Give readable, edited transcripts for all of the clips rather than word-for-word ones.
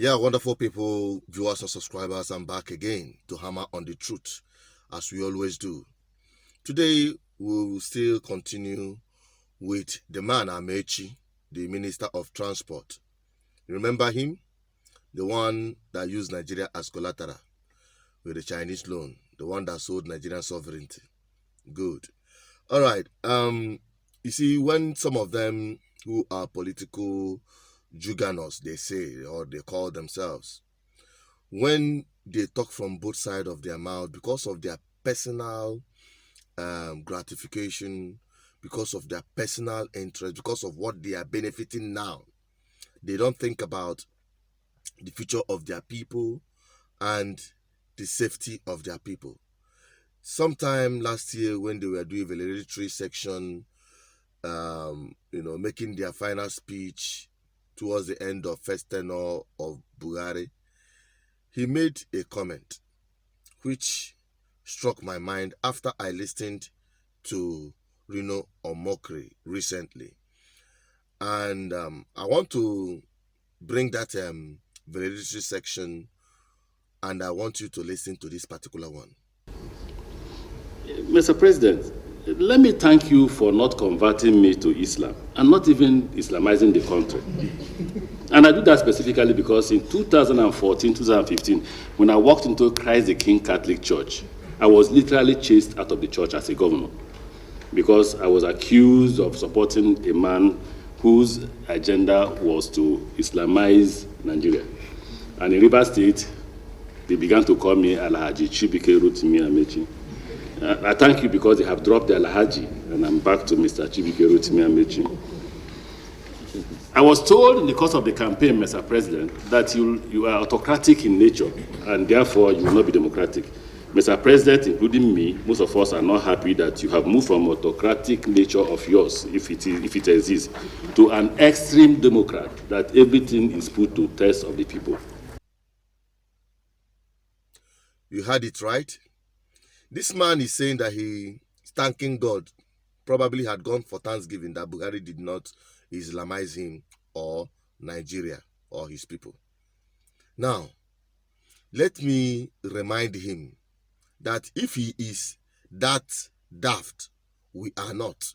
Yeah, wonderful people, viewers and subscribers. I'm back again to hammer on the truth, as we always do. Today, we'll still continue with the man Amechi, the Minister of Transport. Remember him? The one that used Nigeria as collateral with the Chinese loan. The one that sold Nigerian sovereignty. Good. All right. You see, when some of them who are political juggernauts, they say, or they call themselves, when they talk from both sides of their mouth because of their personal gratification, because of their personal interest, because of what they are benefiting now, they don't think about the future of their people and the safety of their people. Sometime last year, when they were doing valedictory section, making their final speech towards the end of first tenure of Buhari, he made a comment which struck my mind after I listened to Reno Omokri recently. And I want to bring that valedictory section, and I want you to listen to this particular one. Mr. President, let me thank you for not converting me to Islam and not even Islamizing the country. And I do that specifically because in 2014, 2015, when I walked into Christ the King Catholic Church, I was literally chased out of the church as a governor because I was accused of supporting a man whose agenda was to Islamize Nigeria. And in Rivers State, they began to call me Alhaji Chibike Rotimi Amechi. I thank you because they have dropped the Alhaji, and I'm back to Mr. Chibike Rotimi Amechi. I was told in the course of the campaign, Mr. President, that you are autocratic in nature, and therefore you will not be democratic. Mr. President, including me, most of us are not happy that you have moved from autocratic nature of yours, if it exists, to an extreme democrat, that everything is put to test of the people. You heard it right. This man is saying that he is thanking God, probably had gone for Thanksgiving, that Buhari did not Islamize him or Nigeria or his people. Now, let me remind him that if he is that daft, we are not.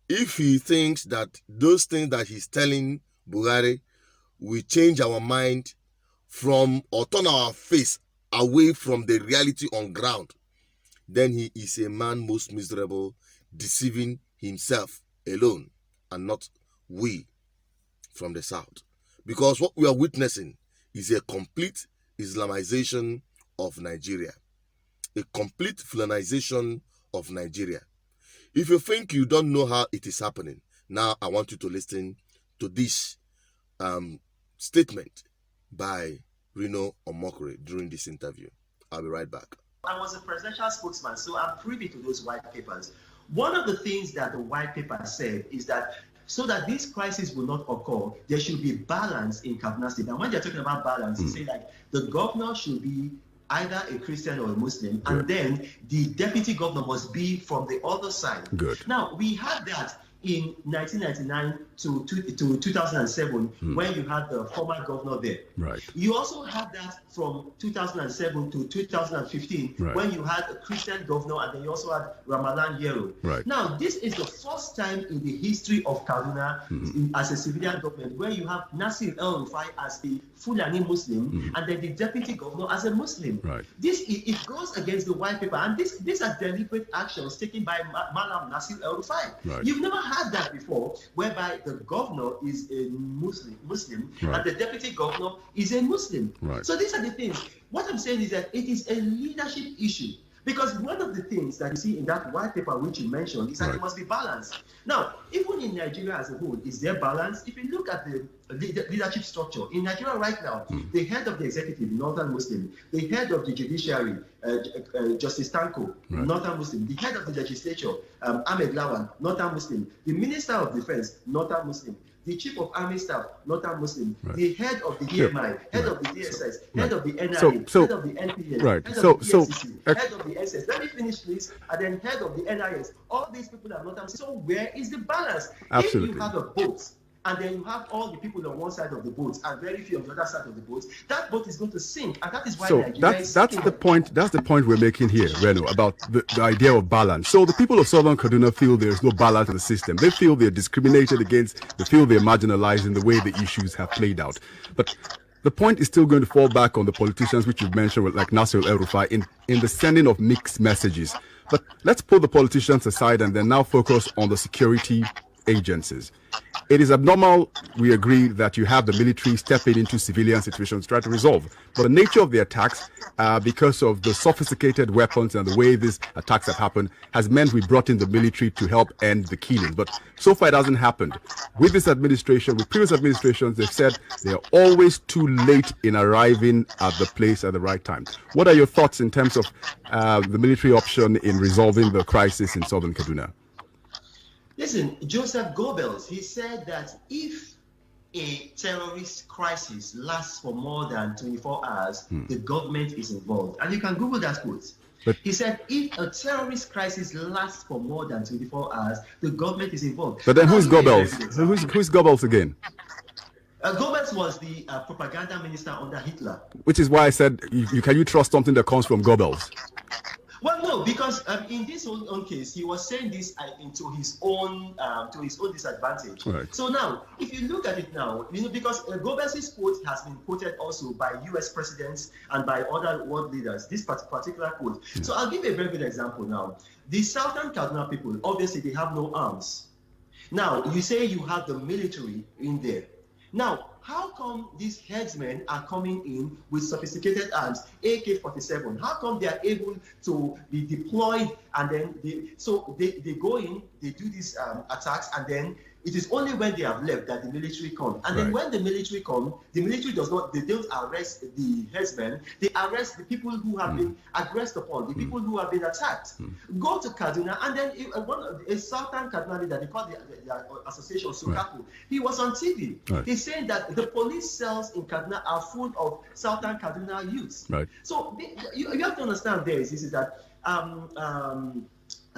If he thinks that those things that he's telling Buhari will change our mind from or turn our face away from the reality on ground, then he is a man most miserable, deceiving himself alone and not we from the south. Because what we are witnessing is a complete Islamization of Nigeria, a complete Fulanization of Nigeria. If you think you don't know how it is happening, now I want you to listen to this statement by Reno Omokri during this interview. I'll be right back. I was a presidential spokesman, so I'm privy to those white papers. One of the things that the white paper said is that so that this crisis will not occur, there should be balance in Kaduna State. And when they're talking about balance, they say like the governor should be either a Christian or a Muslim, and then the deputy governor must be from the other side. Good. Now, we had that in 1999 to 2007 when you had the former governor there. Right. You also had that from 2007 to 2015 when you had a Christian governor, and then you also had Ramalan Yero. Right. Now, this is the first time in the history of Kaduna as a civilian government where you have Nasir El-Rufai as a Fulani Muslim and then the deputy governor as a Muslim. Right. This it goes against the white paper, and these are deliberate actions taken by Malam Nasir El-Rufai. Right. You've never had that before, whereby the governor is a Muslim and the deputy governor is a Muslim. Right. So these are the things. What I'm saying is that it is a leadership issue. Because one of the things that you see in that white paper which you mentioned is that it must be balanced. Now, even in Nigeria as a whole, is there balance? If you look at the leadership structure, in Nigeria right now, the head of the executive, Northern Muslim, the head of the judiciary, Justice Tanko, Northern Muslim, the head of the legislature, Ahmed Lawan, Northern Muslim, the Minister of Defense, Northern Muslim, the Chief of Army Staff, Northern Muslim, the head of the EMI, head of the DSS, head of the NIA, head of the NPS, head of the EFCC, head of the SS. Let me finish, please. And then head of the NIS. All these people are Northern Muslim. So where is the balance? Absolutely. If you have a boat and then you have all the people on one side of the boat and very few on the other side of the boat, that boat is going to sink, and that is why So Nigeria is that's sinking. the point. That's the point we're making here, Reno, about the idea of balance. So the people of Southern Kaduna feel there is no balance in the system. They feel they're discriminated against. They feel they're marginalized in the way the issues have played out. But the point is still going to fall back on the politicians, which you've mentioned, like Nasir El-Rufai, in the sending of mixed messages. But let's put the politicians aside and then now focus on the security agencies. It is abnormal, we agree, that you have the military stepping into civilian situations to try to resolve. But the nature of the attacks, because of the sophisticated weapons and the way these attacks have happened, has meant we brought in the military to help end the killing. But so far it hasn't happened. With this administration, with previous administrations, they've said they are always too late in arriving at the place at the right time. What are your thoughts in terms of the military option in resolving the crisis in Southern Kaduna? Listen, Joseph Goebbels, he said that if a terrorist crisis lasts for more than 24 hours, the government is involved. And you can Google that quote. He said, if a terrorist crisis lasts for more than 24 hours, the government is involved. But then who's Goebbels? Who's Goebbels again? Goebbels was the propaganda minister under Hitler. Which is why I said, can you trust something that comes from Goebbels? Well, no, because in this own case, he was saying this into his own disadvantage. Right. So now, if you look at it now, because Goebbels' quote has been quoted also by U.S. presidents and by other world leaders, this particular quote. Yeah. So I'll give you a very good example now. The Southern Kaduna people, obviously, they have no arms. Now, you say you have the military in there. Now, how come these headsmen are coming in with sophisticated arms, AK-47? How come they are able to be deployed and then they go in, they do these attacks, and then it is only when they have left that the military come. And then when the military come, the military they don't arrest the headsmen, they arrest the people who have been aggressed upon, the people who have been attacked. Go to Kaduna, and then a Southern Kaduna leader, they call the association Sokaku, he was on TV. He's saying that the police cells in Kaduna are full of Southern Kaduna youths. So you have to understand this is that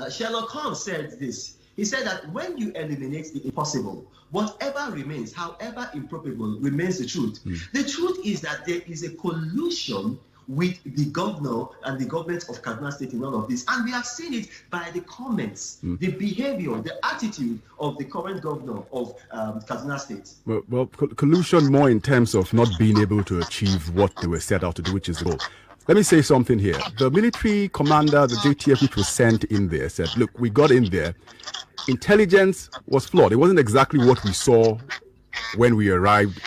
Sherlock Holmes said this. He said that when you eliminate the impossible, whatever remains, however improbable, remains the truth. The truth is that there is a collusion with the governor and the government of Kaduna State in all of this. And we have seen it by the comments, the behavior, the attitude of the current governor of Kaduna State. Well, collusion more in terms of not being able to achieve what they were set out to do, which is the goal. Let me say something here. The military commander, the JTF, which was sent in there, said, look, we got in there. Intelligence was flawed. It wasn't exactly what we saw when we arrived.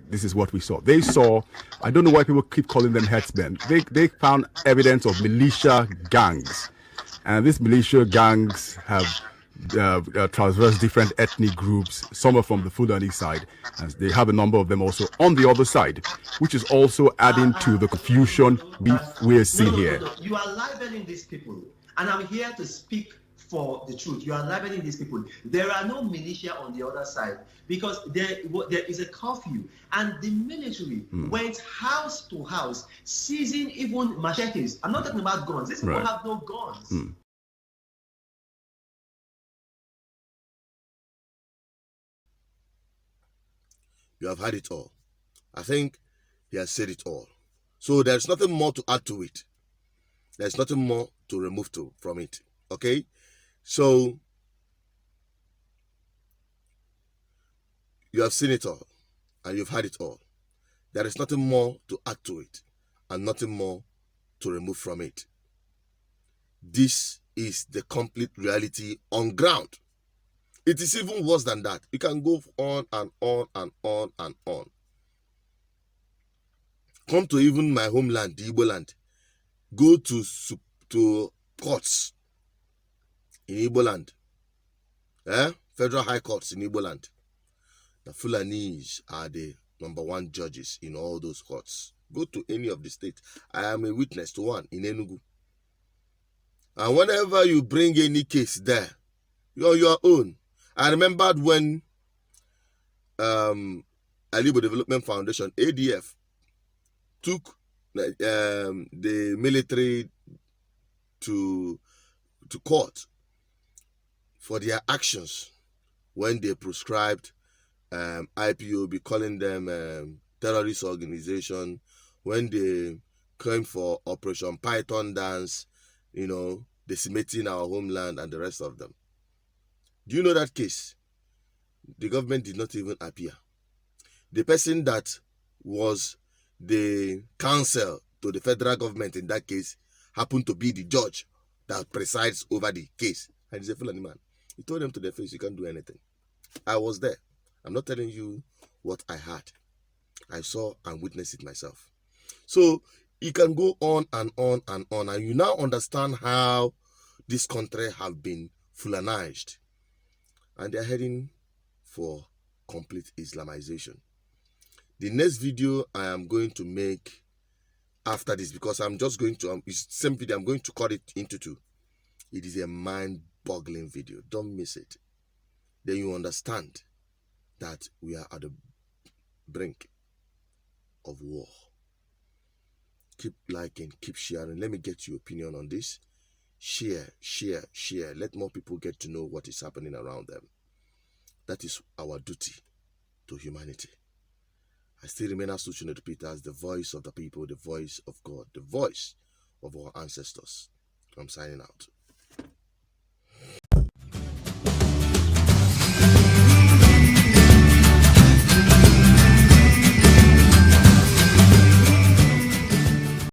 This is what we saw. They saw, I don't know why people keep calling them headsmen. They found evidence of militia gangs. And these militia gangs have traversed different ethnic groups. Some are from the Fulani side, and they have a number of them also on the other side, which is also adding to the confusion we're seeing here. No. You are libeling these people, and I'm here to speak for the truth. You are libeling these people. There are no militia on the other side because there is a curfew, and the military went house to house, seizing even machetes. I'm not talking about guns. These people have no guns. You have had it all. I think he has said it all. So there's nothing more to add to it. There's nothing more to remove from it. Okay? So you have seen it all and you've had it all. There is nothing more to add to it and nothing more to remove from it. This is the complete reality on ground. It is even worse than that. You can go on and on and on and on. Come to even my homeland, the Igbo land. Go to courts in Igbo land. Federal high courts in Igbo land. The Fulanis are the #1 judges in all those courts. Go to any of the states. I am a witness to one in Enugu. And whenever you bring any case there, you're on your own. I remembered when Alibo Development Foundation, ADF, took the military to court for their actions when they proscribed IPOB, calling them terrorist organization, when they came for Operation Python Dance, you know, decimating our homeland and the rest of them. Do you know that case? The government did not even appear. The person that was the counsel to the federal government in that case happened to be the judge that presides over the case. And he's a Fulani man. He told them to their face, you can't do anything. I was there. I'm not telling you what I had. I saw and witnessed it myself. So it can go on and on and on. And you now understand how this country have been Fulanized. And they're heading for complete Islamization. The next video I am going to make after this, because I'm just going to, it's the same video, I'm going to cut it into two. It is a mind-boggling video. Don't miss it. Then you understand that we are at the brink of war. Keep liking, keep sharing. Let me get your opinion on this. Share, share, share. Let more people get to know what is happening around them. That is our duty to humanity. I still remain Asuchino Peter as the voice of the people, the voice of God, the voice of our ancestors. I'm signing out.